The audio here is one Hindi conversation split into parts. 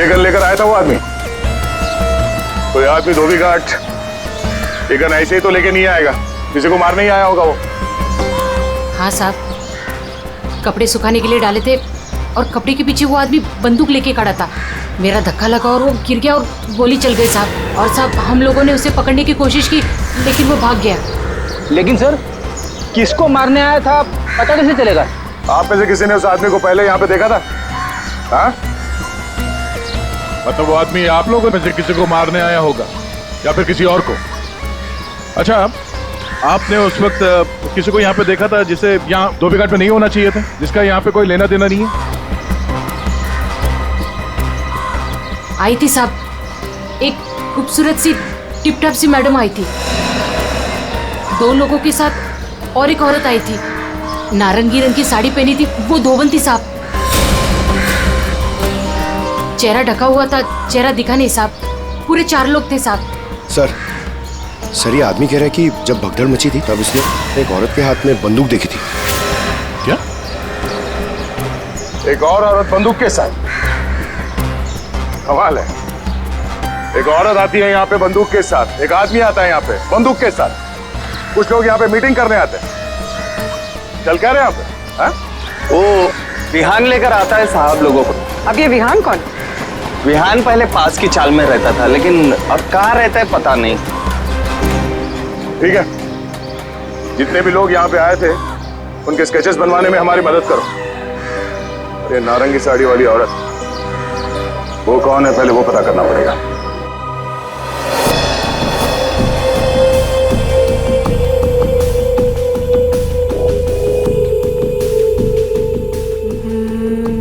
ये गन लेकर आया था वो आदमी? कोई आदमी धोबी घाट ये गन ऐसे ही तो लेके नहीं आएगा, किसी को मारने ही आया होगा वो। हाँ साहब, कपड़े सुखाने के लिए डाले थे और कपड़े के पीछे वो आदमी बंदूक लेके खड़ा था। मेरा धक्का लगा और वो गिर गया और गोली चल गई साहब। और साहब हम लोगों ने उसे पकड़ने की कोशिश की लेकिन वो भाग गया। लेकिन सर किसको मारने आया था पता कैसे चलेगा? आप में से किसी ने उस आदमी को पहले यहाँ पे देखा था? हाँ? मतलब वो आदमी आप लोगों में से किसी को मारने आया होगा या फिर किसी और को? अच्छा, आपने उस वक्त किसी को यहाँ पे देखा था जिसे यहाँ धोबी घाट पे नहीं होना चाहिए था, जिसका यहाँ पे कोई लेना देना नहीं है? आई थी साहब, एक खूबसूरत सी टिप टॉप सी मैडम आई थी, 2 लोगों के साथ और एक औरत आई थी, नारंगी रंग की साड़ी पहनी थी, वो धोबन थी साहब। चेहरा ढका हुआ था, चेहरा दिखा नहीं साहब। पूरे 4 लोग थे साहब। सर ये आदमी कह रहा है कि जब भगदड़ मची थी तब उसने एक औरत के हाथ में बंदूक देखी थी। क्या? एक और औरत बंदूक के साथ? कमाल है, एक औरत आती है यहाँ पे बंदूक के साथ, एक आदमी आता है यहाँ पे बंदूक के साथ। कुछ लोग यहाँ पे मीटिंग करने आते हैं। चल क्या रहे यहाँ पे? हाँ? वो विहान लेकर आता है साहब लोगों को। अब ये विहान कौन? विहान पहले पास की चाल में रहता था लेकिन अब कहाँ रहता है पता नहीं। ठीक है, जितने भी लोग यहाँ पे आए थे उनके स्केचेस बनवाने में हमारी मदद करो। अरे नारंगी साड़ी वाली औरत, वो कौन है पहले वो पता करना पड़ेगा।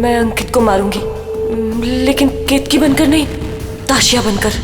मैं अंकित को मारूंगी, लेकिन केतकी बनकर नहीं, ताशिया बनकर।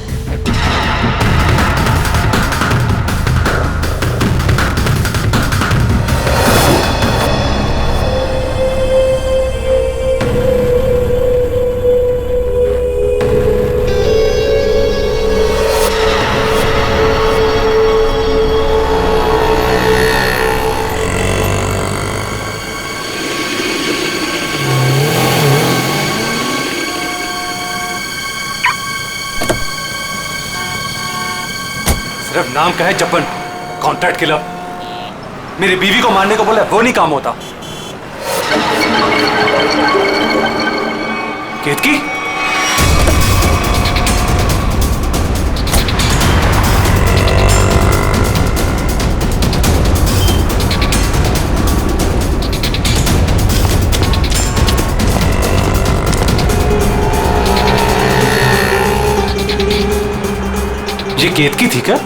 सिर्फ नाम का है चप्पन, कॉन्ट्रैक्ट किलर। मेरी बीवी को मारने को बोले वो नहीं काम होता। केतकी, ये केतकी थी क्या?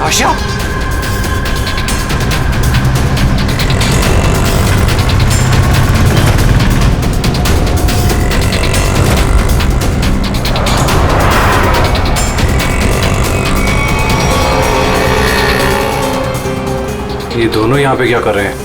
आशा, ये दोनों यहाँ पे क्या कर रहे हैं?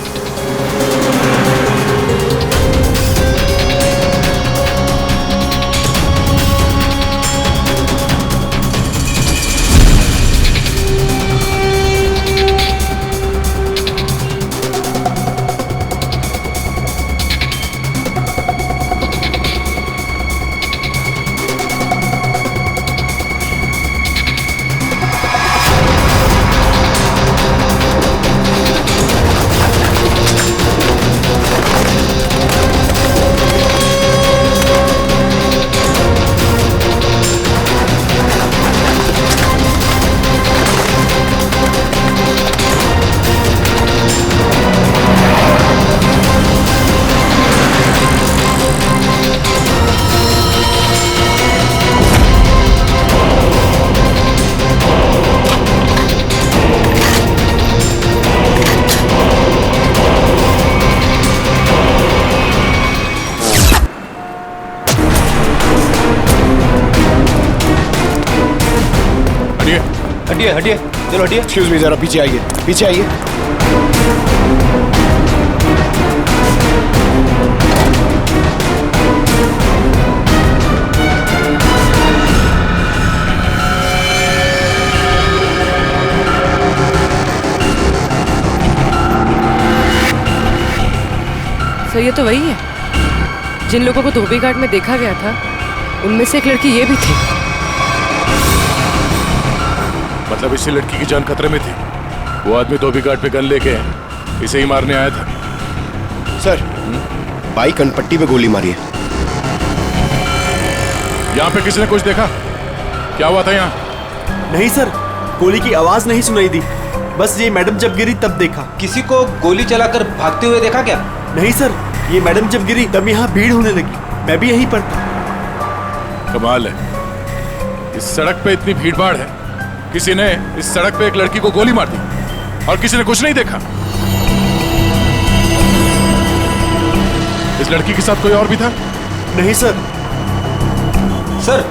हटिए हटिए, चलो हटिए। एक्सक्यूज मी, जरा पीछे आइए, पीछे आइए। सर ये तो वही है जिन लोगों को धोबी घाट में देखा गया था, उनमें से एक लड़की ये भी थी। मतलब इसी लड़की की जान खतरे में थी। वो आदमी धोबी घाट पे गन लेके इसे ही मारने आया था। सर, बाइक अनपट्टी पे गोली मारी है। यहाँ पे किसी ने कुछ देखा? क्या हुआ था यहाँ? नहीं सर, गोली की आवाज नहीं सुनाई दी, बस ये मैडम जब गिरी तब देखा। किसी को गोली चलाकर भागते हुए देखा क्या? नहीं सर, ये मैडम जब गिरी तब यहाँ भीड़ होने लगी, मैं भी यहीं पर था। कमाल है, इस सड़क पे इतनी भीड़ भाड़ है, किसी ने इस सड़क पे एक लड़की को गोली मार दी और किसी ने कुछ नहीं देखा। इस लड़की के साथ कोई और भी था? नहीं सर। सर,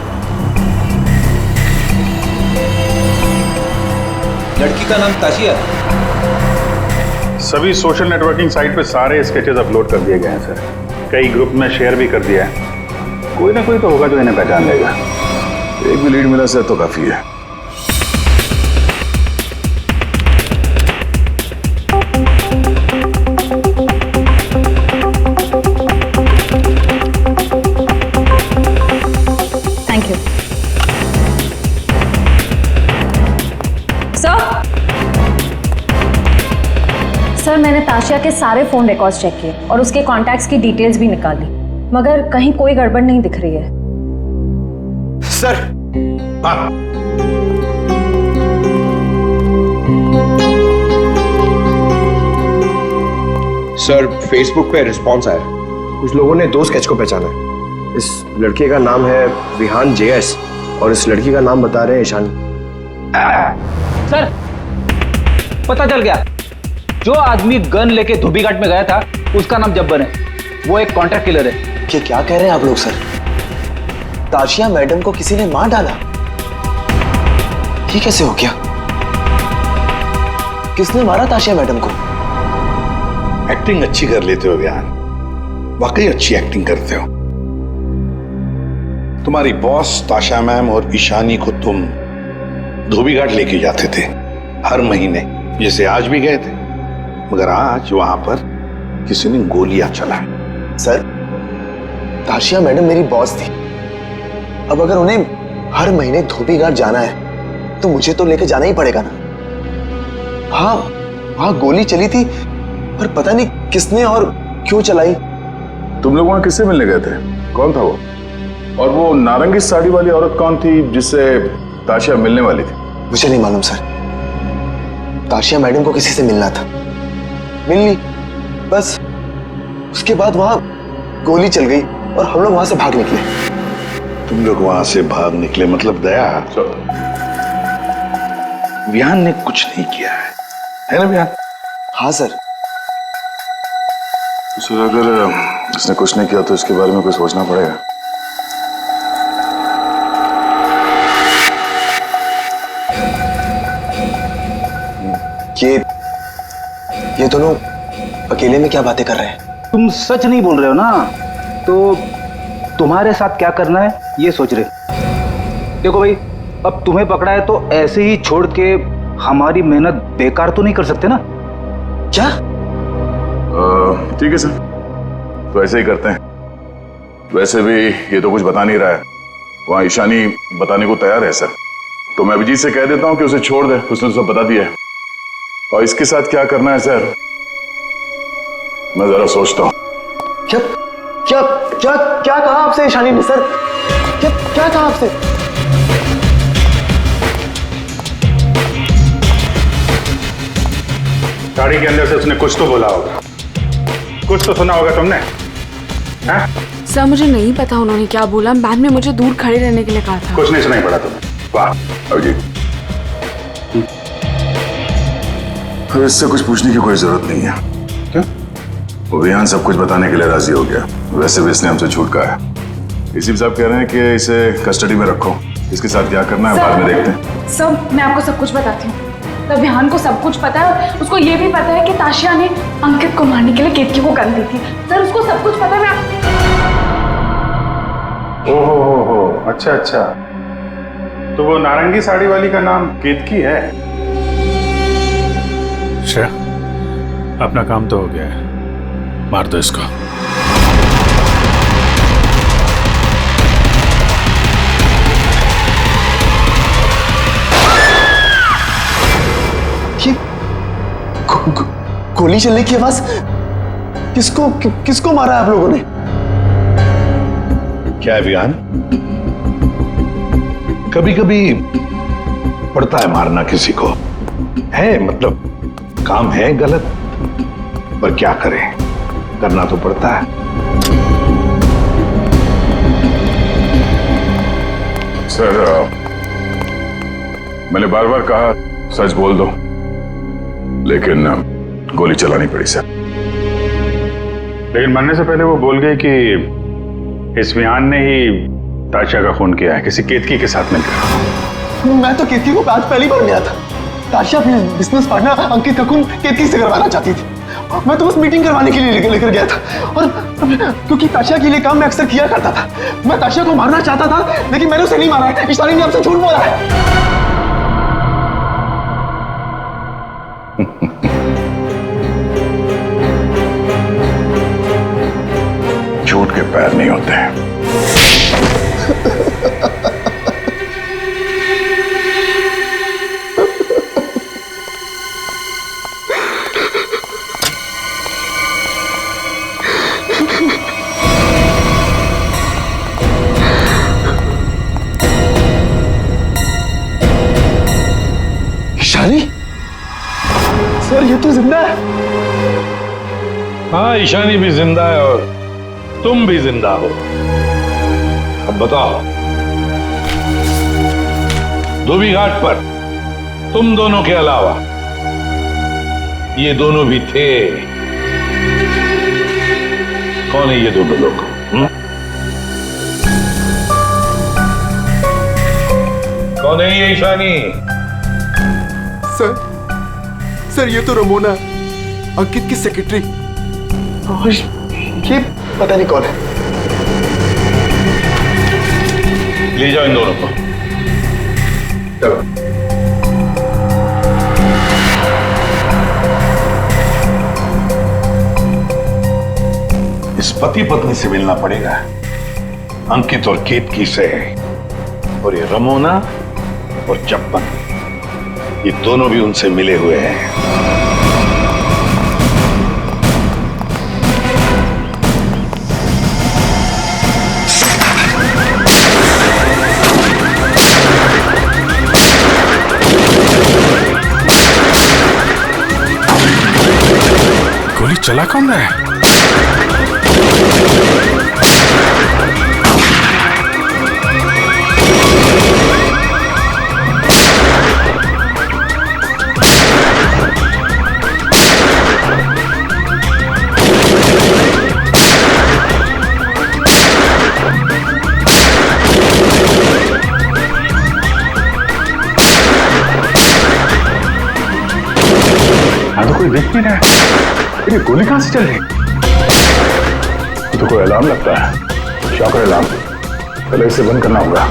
लड़की का नाम ताशिया है। सभी सोशल नेटवर्किंग साइट पे सारे स्केचेस अपलोड कर दिए गए हैं सर। कई ग्रुप में शेयर भी कर दिया है। कोई ना कोई तो होगा जो इन्हें पहचान लेगा। एक भी लीड मिला सर तो काफी है। थैंक यू सर, मैंने ताशिया के सारे फोन रिकॉर्ड्स चेक किए और उसके कॉन्टैक्ट्स की डिटेल्स भी निकाली, मगर कहीं कोई गड़बड़ नहीं दिख रही है। सर, हाँ, सर फेसबुक पे रिस्पॉन्स आया। कुछ लोगों ने 2 स्केच को पहचाना है। इस लड़के का नाम है विहान JS और इस लड़की का नाम बता रहे हैं ईशानी। सर, पता चल गया, जो आदमी गन लेके धोबी घाट में गया था उसका नाम जब्बर है। वो एक कॉन्ट्रैक्ट किलर है। क्या कह रहे हैं आप लोग सर? ताशिया मैडम को किसी ने मार डाला? ये कैसे हो गया? किसने मारा ताशिया मैडम को? एक्टिंग अच्छी कर लेते हो विहान, वाकई अच्छी एक्टिंग करते हो। तुम्हारी बॉस ताशा मैम और ईशानी को तुम धोबी घाट लेके जाते थे हर महीने, जैसे आज भी गए थे, मगर आज वहां पर किसी ने गोलियां चलाई। सर, ताशिया मैडम मेरी बॉस थी। अब अगर उन्हें हर महीने धोबी घाट जाना है तो मुझे तो लेके जाना ही पड़ेगा ना। हाँ, वहां गोली चली थी, पर पता नहीं किसने और क्यों चलाई। तुम लोगों ने किससे मिलने गए थे? कौन था वो? और वो नारंगी साड़ी वाली औरत कौन थी जिससे ताशिया मिलने वाली थी? मुझे नहीं मालूम सर। ताशिया मैडम को किसी से मिलना था, मिल ली, बस उसके बाद वहां गोली चल गई और हम लोग वहां से भाग निकले। तुम लोग वहां से भाग निकले मतलब दया? विहान ने कुछ नहीं किया है ना विहान? हाँ सर। सर, अगर उसने कुछ नहीं किया तो इसके बारे में कुछ सोचना पड़ेगा। ये दोनों अकेले में क्या बातें कर रहे हैं? तुम सच नहीं बोल रहे हो ना, तो तुम्हारे साथ क्या करना है ये सोच रहे। देखो भाई, अब तुम्हें पकड़ा है तो ऐसे ही छोड़ के हमारी मेहनत बेकार तो नहीं कर सकते ना। क्या? ठीक है सर, तो ऐसे ही करते हैं। वैसे भी ये तो कुछ बता नहीं रहा है, वहां ईशानी बताने को तैयार है सर, तो मैं अभिजीत से कह देता हूं कि उसे छोड़ दे, उसने सब बता दिया है। और इसके साथ क्या करना है सर, मैं जरा सोचता हूं। क्या क्या क्या क्या कहा आपसे ईशानी ने सर? क्या क्या कहा आपसे? गाड़ी के अंदर से उसने कुछ तो बोला होगा, कुछ तो सुना होगा तुमने? हाँ? सर, मुझे नहीं पता उन्होंने क्या बोला। मैम ने मुझे दूर खड़े रहने के लिए कहा था। कुछ नहीं सुनाई पड़ा तुम्हें? वाह अभिजीत, फिर इससे कुछ पूछने की कोई जरूरत नहीं है। क्यों? वो विहान सब कुछ बताने के लिए राजी हो गया। वैसे भी इसने हमसे छूट कहा है। इसी साहब कह रहे हैं कि इसे कस्टडी में रखो, इसके साथ क्या करना है बाद में देखते हैं। सर, मैं आपको सब कुछ बताती हूँ। तब विहान को सब कुछ पता है, उसको ये भी पता है कि ताशिया ने अंकित को मारने के लिए केतकी को गन दी थी। सर, उसको सब कुछ पता है। ओहो, अच्छा अच्छा, तो वो नारंगी साड़ी वाली का नाम केतकी है? श्रेया, अपना काम तो हो गया है, मार दो इसको। गोली चलने की आवाज। किसको मारा है आप लोगों ने? क्या है विहान, कभी कभी पड़ता है मारना किसी को, है मतलब काम है गलत, पर क्या करें, करना तो पड़ता है। सर, मैंने बार बार कहा सच बोल दो, लेकिन गोली चलानी पड़ी सर। लेकिन मरने से पहले वो बोल गई कि इस विहान ने ही ताशा का खून किया है, किसी केतकी के साथ मिलकर। मैं तो केतकी को आज पहली बार मिला था। ताशा अपने बिजनेस पार्टनर अंकित का खून केतकी से करवाना चाहती थी। मैं तो बस मीटिंग करवाने के लिए लेकर गया था, और क्योंकि ताशा के लिए काम मैं अक्सर किया करता था। मैं ताशा को मारना चाहता था, लेकिन मैंने उसे नहीं मारा है। ईशानी ने आपसे झूठ बोला है। झूठ के पैर नहीं होते हैं। ईशानी, सर ये तो जिंदा है। हाँ, ईशानी भी जिंदा है और तुम भी जिंदा हो। अब बताओ, धोबी घाट पर तुम दोनों के अलावा ये दोनों भी थे। कौन है ये दोनों लोग? कौन है ये ईशानी? सर ये तो रमोना, अंकित की सेक्रेटरी। और ये पता नहीं कौन है। ले जाओ इन दोनों को। चलो। इस पति पत्नी से मिलना पड़ेगा, अंकित और केतकी से। और ये रमोना और चप्पन, ये दोनों भी उनसे मिले हुए हैं। गोली चला कौन रहा है? कोई देख नहीं रहा है। ये गोली कहां से चल रही? तो कोई अलार्म लगता है, शॉकर अलार्म। पहले इसे बंद करना होगा।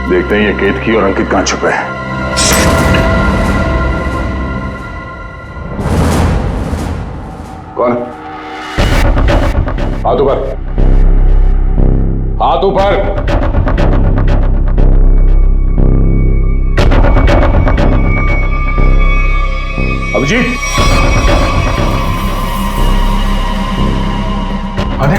देखते हैं ये केतकी और अंकित कहां छुपे हैं। कौन? हाथ ऊपर, हाथ ऊपर। अभिजीत, अरे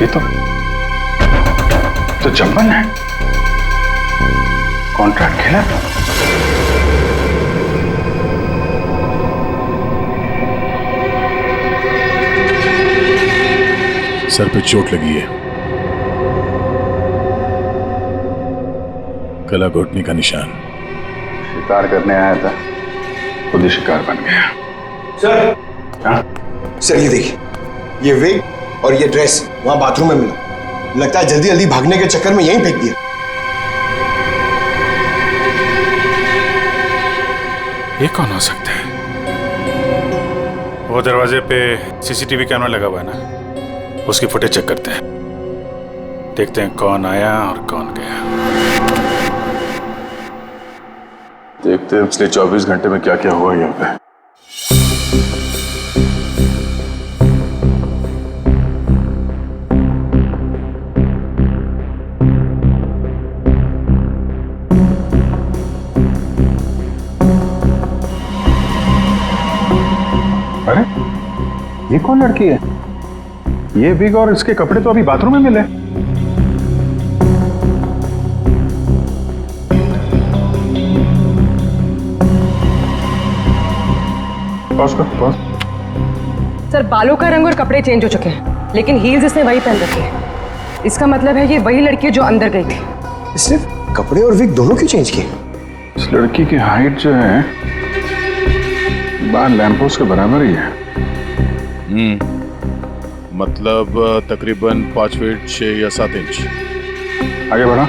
ये तो चंपन है। कॉन्ट्रैक्ट खेला था। सर पे चोट लगी है, गला घोटने का निशान। शिकार करने आया था, खुद ही शिकार बन गया। सर, हाँ? सर ये देखिए, ये विग और ये ड्रेस वहां बाथरूम में मिला। लगता है जल्दी जल्दी भागने के चक्कर में यहीं फेंक दिया। ये कौन हो सकता है? वो दरवाजे पे सीसीटीवी कैमरा लगा हुआ है ना, उसकी फुटेज चेक करते हैं, देखते हैं कौन आया और कौन गया। देखते हैं पिछले 24 घंटे में क्या क्या हुआ यहाँ पे। अरे ये कौन लड़की है? ये विग और इसके कपड़े तो अभी बाथरूम में मिले। पॉज कर, पॉज। सर बालों का रंग और कपड़े चेंज हो चुके हैं, लेकिन हील्स इसने वही पहन रखी है। इसका मतलब है ये वही लड़की है जो अंदर गई थी। इसने कपड़े और विग दोनों क्यों चेंज किए? इस लड़की की हाइट जो है बाहर लैंपोस्ट के बराबर ही है। मतलब तकरीबन 5 फीट 6 या 7 इंच। आगे बढ़ा।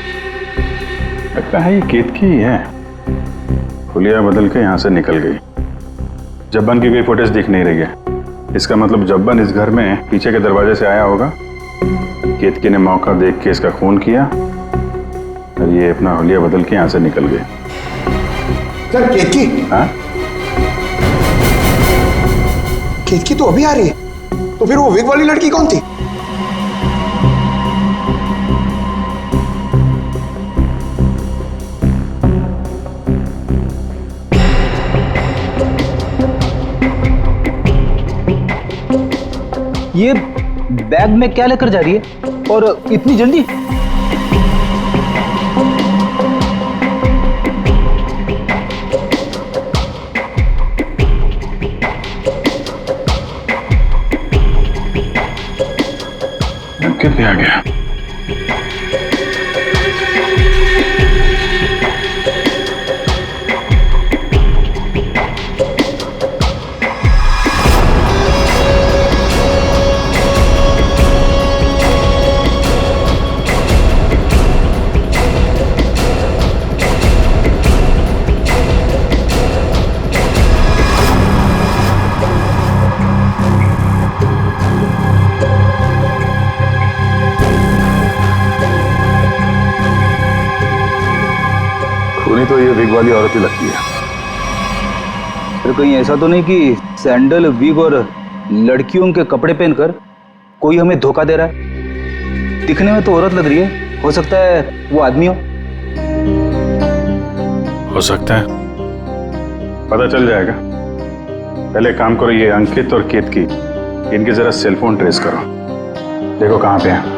लगता है ये केतकी ही है। हुलिया बदल के यहाँ से निकल गई। जब्बन की कोई फुटेज दिख नहीं रही है। इसका मतलब जब्बन इस घर में पीछे के दरवाजे से आया होगा। केतकी ने मौका देख के इसका खून किया और ये अपना हुलिया बदल के यहाँ से निकल गए। सर केतकी? हाँ? केतकी तो अभी आ रही है, तो फिर वो विग वाली लड़की कौन थी? ये बैग में क्या लेकर जा रही है और इतनी जल्दी? कितने आ गया? खूनी तो ये विग वाली औरत ही लगती है। फिर कहीं ऐसा तो नहीं कि सैंडल, विग और लड़कियों के कपड़े पहनकर कोई हमें धोखा दे रहा है? दिखने में तो औरत लग रही है, हो सकता है वो आदमी हो सकता है, पता चल जाएगा। पहले काम करो, ये अंकित और केतकी, इनके जरा सेलफोन ट्रेस करो, देखो कहाँ पे हैं।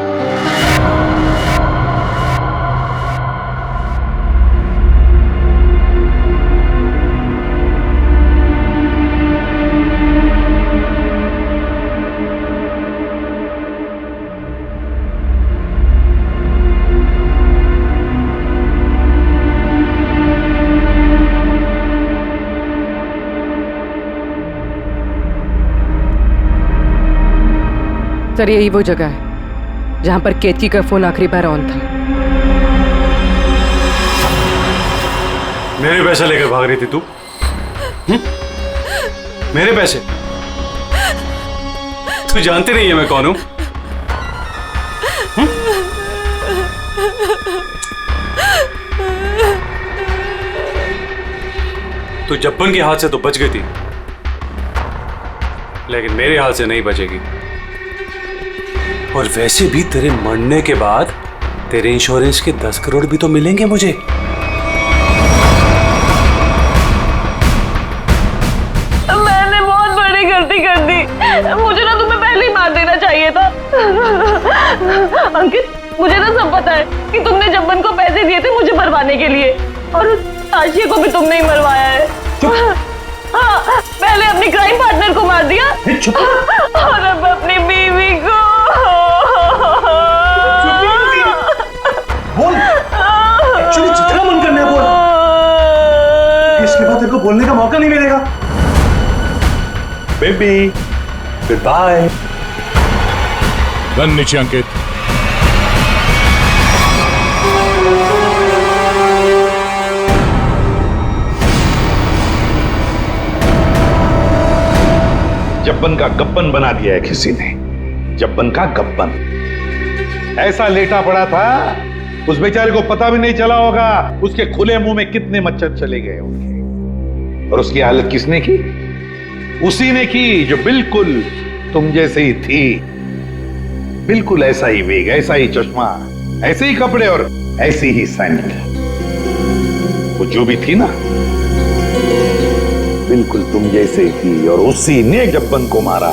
सर यही वो जगह है जहां पर केतकी का फोन आखिरी बार ऑन था। मेरे पैसे लेकर भाग रही थी तू? मेरे पैसे? तू जानती नहीं है मैं कौन हूं? तू जब्बन के हाथ से तो बच गई थी, लेकिन मेरे हाथ से नहीं बचेगी। और वैसे भी तेरे मरने के बाद तेरे इंश्योरेंस के 10 करोड़ भी तो मिलेंगे मुझे। मैंने बहुत बड़ी गलती कर दी। मुझे ना तुम्हें पहले ही मार देना चाहिए था। अंकित, मुझे ना सब पता है कि तुमने जब्बन को पैसे दिए थे मुझे मरवाने के लिए, और उस आशिया को भी तुमने ही मरवाया है। हाँ, पहले अपनी क्राइम पार्टनर को मार दिया और अब अपनी बीवी को। बोल, एक्चुअली जितना मन करना है बोल, इसके बाद तेरे को बोलने का मौका नहीं मिलेगा। Baby, good bye. गन नीचे अंकित। जब्बन का गब्बन बना दिया है किसी ने, जब्बन का गब्बन। ऐसा लेटा पड़ा था, उस बेचारे को पता भी नहीं चला होगा उसके खुले मुंह में कितने मच्छर चले गए होंगे। और उसकी हालत किसने की? उसी ने की जो बिल्कुल तुम जैसे ही थी, बिल्कुल ऐसा ही वेग, ऐसा ही चश्मा, ऐसे ही कपड़े और ऐसी ही सैंडल। वो जो भी थी ना, बिल्कुल तुम जैसे ही थी, और उसी ने जब्बन को मारा।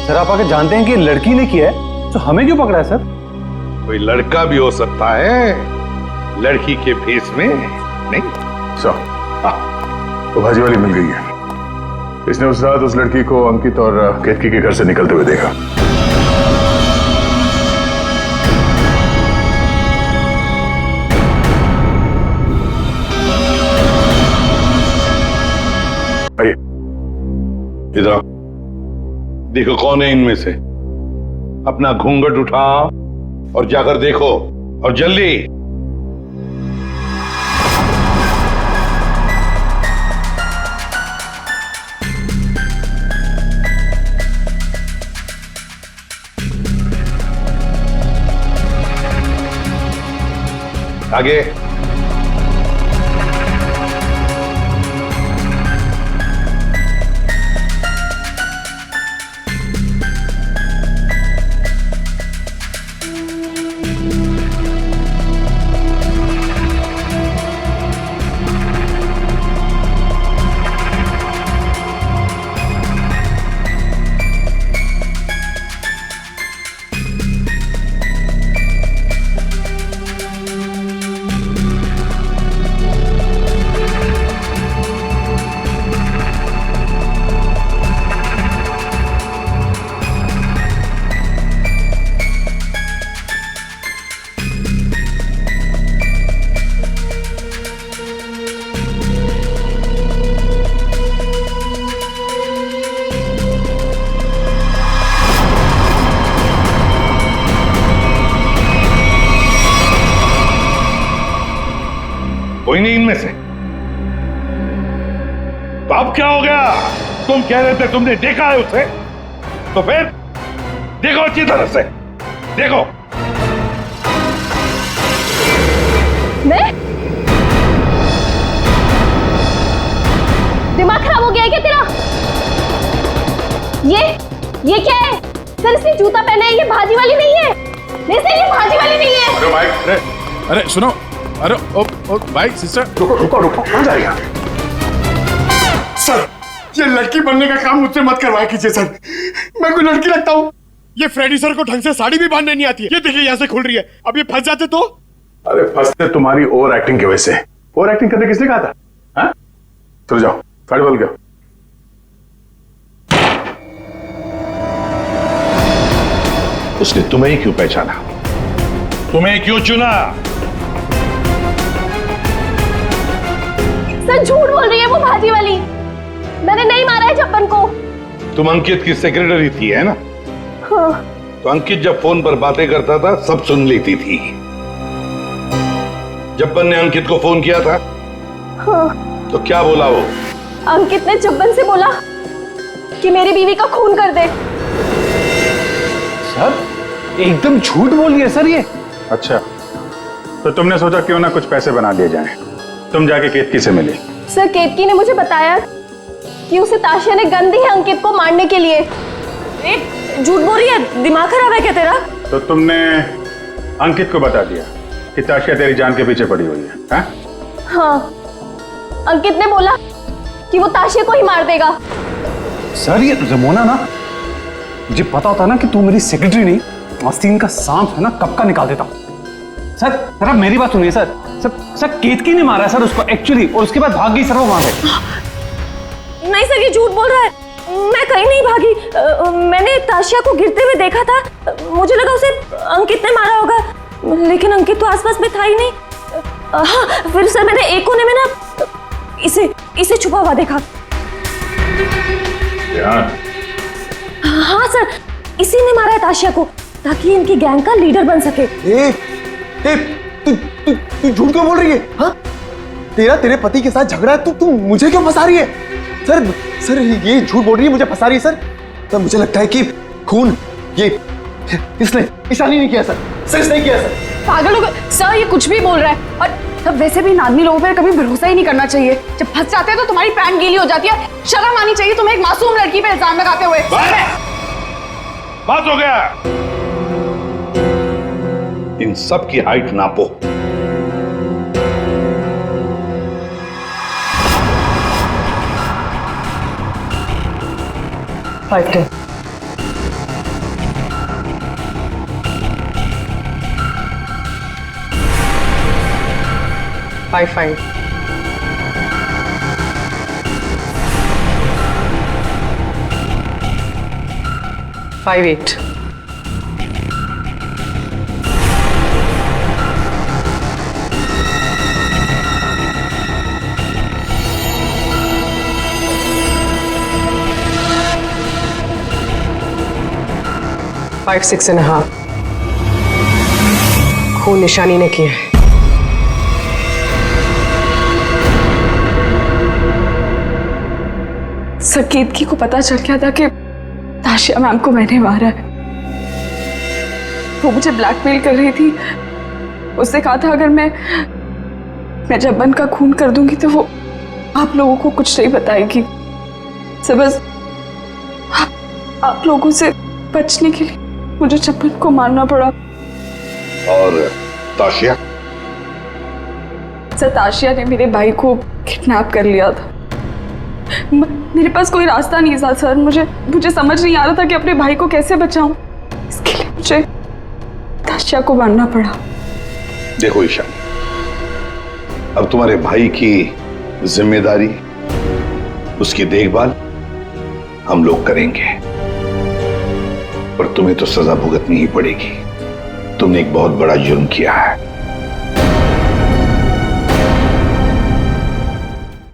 सर आप आके जानते हैं कि लड़की ने किया है, तो हमें क्यों पकड़ा है सर? कोई लड़का भी हो सकता है, लड़की के फेस में नहीं। तो भाजी वाली मिल गई है। इसने उस रात उस लड़की को अंकित और केतकी के घर से निकलते हुए देखा। आइए इधर देखो कौन है इनमें से। अपना घूंघट उठाओ और जाकर देखो, और जल्दी। आगे। कोई नहीं इनमें से। तो अब क्या हो गया? तुम कह रहे थे तुमने देखा है उसे, तो फिर देखो अच्छी तरह से देखो। मैं? दिमाग खराब हो गया है क्या तेरा? ये क्या है? सर इसने जूता पहना है, ये भाजी वाली नहीं है। नहीं सर ये भाजी वाली नहीं है। अरे भाई, अरे सुनो, अरे ओ भाई सिस्टर, रुको कहाँ जा रही है? सर ये लड़की बनने का काम मुझसे मत करवाया कीजिए सर, मैं कोई लड़की लगता हूँ? ये फ्रेडी सर को ढंग से साड़ी भी बांधने नहीं आती है। ये देखिए यहाँ से खुल रही है, अब ये फंस जाते तो? अरे फंसते तुम्हारी ओवर एक्टिंग की वजह से। ओवर एक्टिंग करने किसने कहा था? हाँ? चलो जाओ, साड़ी बदल गया। उसने तुम्हें क्यों पहचाना? तुम्हें क्यों चुना? सर झूठ बोल रही है वो भाजी वाली, मैंने नहीं मारा है जब्बन को। तुम अंकित की सेक्रेटरी थी है ना? हाँ। तो अंकित जब फोन पर बातें करता था सब सुन लेती थी। जब्बन ने अंकित को फोन किया था। हाँ। तो क्या बोला वो? अंकित ने जब्बन से बोला कि मेरी बीवी का खून कर दे। सर एकदम झूठ बोल रही है सर ये। अच्छा, तो तुमने सोचा क्यों ना कुछ पैसे बना दिए जाएं। तुम जाके केतकी से मिली। सर केतकी ने मुझे बताया कि उसे ताशिया ने गन दी है अंकित को मारने के लिए। झूठ बोल रही है, दिमाग खराब है क्या तेरा? तो तुमने अंकित को बता दिया कि ताशिया तेरी जान के पीछे पड़ी हुई है? हाँ? हाँ, अंकित ने बोला कि वो ताशिया को ही मार देगा। सर ये रमोना ना, मुझे पता होता ना कि तू मेरी सेक्रेटरी नहीं, आस्तीन का सांप है ना, कब का निकाल देता। सर सर आप मेरी बात सुनिए सर। सर केतकी ने मारा है सर उसको एक्चुअली, और उसके बाद भाग गई सर वो वहां से। नहीं सर ये झूठ बोल रहा है, मैं कहीं नहीं भागी। मैंने ताशिया को गिरते हुए देखा था, मुझे लगा उसे अंकित ने मारा होगा, लेकिन अंकित तो आसपास में था ही नहीं। हाँ फिर सर मैंने एक कोने में ना इसे छुपा हुआ देखा। हाँ सर इसी ने मारा है ताशिया को, ताकि इनकी गैंग का लीडर बन सके। तू झूठ क्यों बोल रही है? हाँ? तेरे पति के साथ झगड़ा है, तू मुझे क्यों फंसा रही है? सर ये झूठ बोल रही है, मुझे फंसा रही है सर। मुझे लगता है कि खून ये इसने ईशानी नहीं किया सर इसने किया सर। पागल हो गए सर, ये कुछ भी बोल रहा है। और तब वैसे भी इन आदमी लोगों पर कभी भरोसा ही नहीं करना चाहिए। जब फंस जाते हैं तो तुम्हारी पैंट गीली हो जाती है। शर्म आनी चाहिए तुम्हें एक मासूम लड़की पे इल्जाम लगाते हुए। बात हो गया। इन सब की हाइट नापो। फाइव 5 8 5 6.5 खून निशानी ने किया है। सर केतकी को पता चल गया था कि ताशिया मैम को मैंने मारा है। वो मुझे ब्लैकमेल कर रही थी। उसने कहा था अगर मैं जब्बन का खून कर दूंगी तो वो आप लोगों को कुछ नहीं बताएगी। सर बस आप लोगों से बचने के लिए मुझे जब्बन को मारना पड़ा। और ताशिया? सर ताशिया ने मेरे भाई को किडनैप कर लिया था। मेरे पास कोई रास्ता नहीं था सर। मुझे समझ नहीं आ रहा था कि अपने भाई को कैसे बचाऊं। इसके लिए मुझे ताशिया को मारना पड़ा। देखो ईशानी, अब तुम्हारे भाई की जिम्मेदारी, उसकी देखभाल हम लोग करेंगे, पर तुम्हें तो सजा भुगतनी ही पड़ेगी। तुमने एक बहुत बड़ा जुर्म किया है।